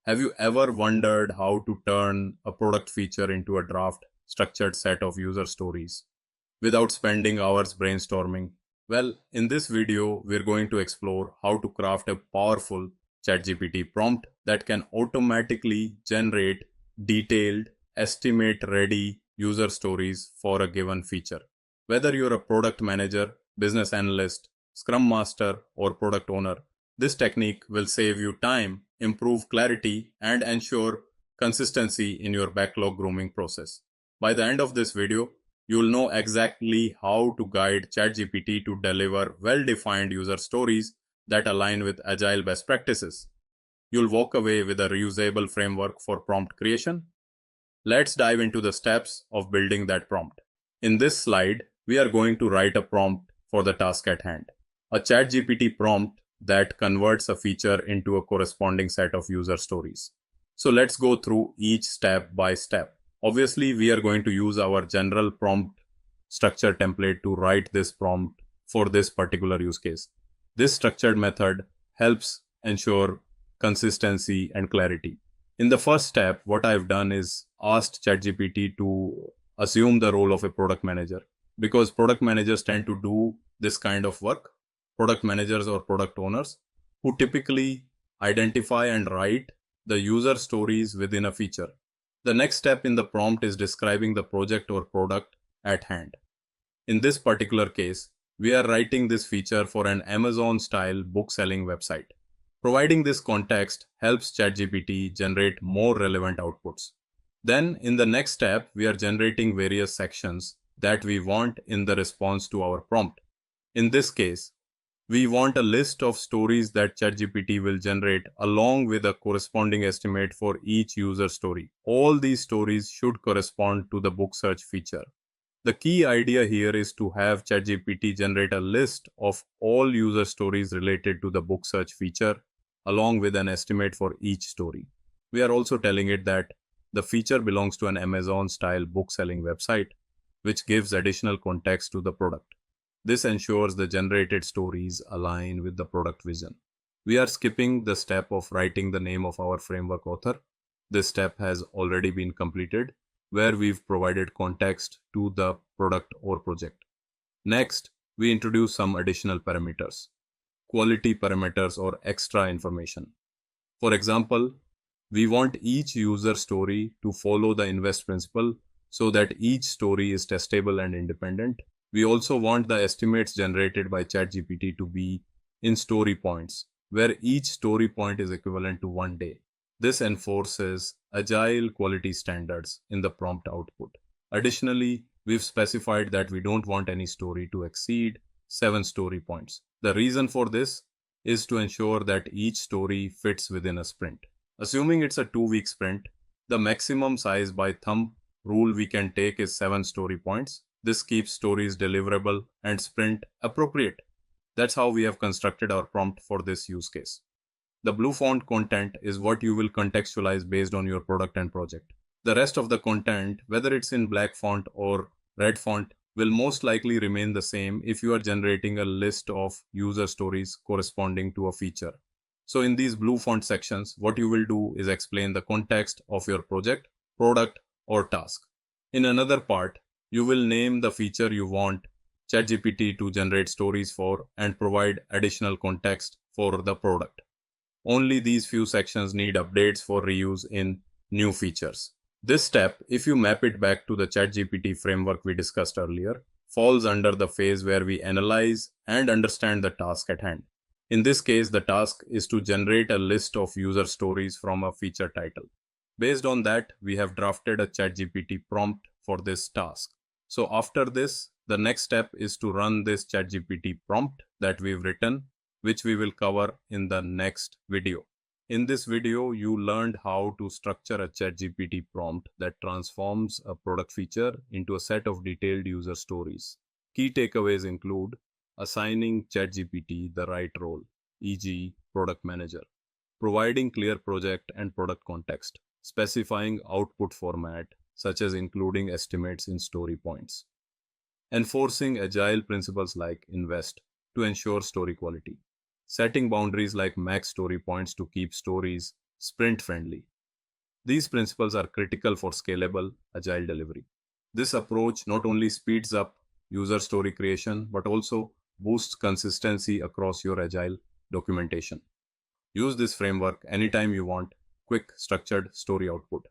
Have you ever wondered how to turn a product feature into a draft, structured set of user stories without spending hours brainstorming? Well, in this video, we're going to explore how to craft a powerful ChatGPT prompt that can automatically generate detailed, estimate ready user stories for a given feature. Whether you're a product manager, business analyst, Scrum Master, or product owner, this technique will save you time, improve clarity, and ensure consistency in your backlog grooming process. By the end of this video, you'll know exactly how to guide ChatGPT to deliver well-defined user stories that align with Agile best practices. You'll walk away with a reusable framework for prompt creation. Let's dive into the steps of building that prompt. In this slide, we are going to write a prompt for the task at hand. A ChatGPT prompt that converts a feature into a corresponding set of user stories. So let's go through each step by step. Obviously, we are going to use our general prompt structure template to write this prompt for this particular use case. This structured method helps ensure consistency and clarity. In the first step, what I've done is asked ChatGPT to assume the role of a product manager, because product managers tend to do this kind of work. Product managers or product owners who typically identify and write the user stories within a feature. The next step in the prompt is describing the project or product at hand. In this particular case, we are writing this feature for an Amazon-style book-selling website. Providing this context helps ChatGPT generate more relevant outputs. Then, in the next step, we are generating various sections that we want in the response to our prompt. In this case, we want a list of stories that ChatGPT will generate along with a corresponding estimate for each user story. All these stories should correspond to the book search feature. The key idea here is to have ChatGPT generate a list of all user stories related to the book search feature along with an estimate for each story. We are also telling it that the feature belongs to an Amazon-style book-selling website, which gives additional context to the product. This ensures the generated stories align with the product vision. We are skipping the step of writing the name of our framework author. This step has already been completed, where we've provided context to the product or project. Next, we introduce some additional parameters, quality parameters or extra information. For example, we want each user story to follow the invest principle so that each story is testable and independent. We also want the estimates generated by ChatGPT to be in story points, where each story point is equivalent to 1 day. This enforces Agile quality standards in the prompt output. Additionally, we've specified that we don't want any story to exceed 7 story points. The reason for this is to ensure that each story fits within a sprint. Assuming it's a 2-week sprint, the maximum size by thumb rule we can take is 7 story points. This keeps stories deliverable and sprint appropriate. That's how we have constructed our prompt for this use case. The blue font content is what you will contextualize based on your product and project. The rest of the content, whether it's in black font or red font, will most likely remain the same if you are generating a list of user stories corresponding to a feature. So in these blue font sections, what you will do is explain the context of your project, product, or task. In another part, you will name the feature you want ChatGPT to generate stories for and provide additional context for the product. Only these few sections need updates for reuse in new features. This step, if you map it back to the ChatGPT framework we discussed earlier, falls under the phase where we analyze and understand the task at hand. In this case, the task is to generate a list of user stories from a feature title. Based on that, we have drafted a ChatGPT prompt for this task. So after this, the next step is to run this ChatGPT prompt that we've written, which we will cover in the next video. In this video, you learned how to structure a ChatGPT prompt that transforms a product feature into a set of detailed user stories. Key takeaways include assigning ChatGPT the right role, e.g., product manager, providing clear project and product context, specifying output format, such as including estimates in story points, enforcing agile principles like invest to ensure story quality, setting boundaries like max story points to keep stories sprint friendly. These principles are critical for scalable, agile delivery. This approach not only speeds up user story creation but also boosts consistency across your agile documentation. Use this framework anytime you want quick, structured story output.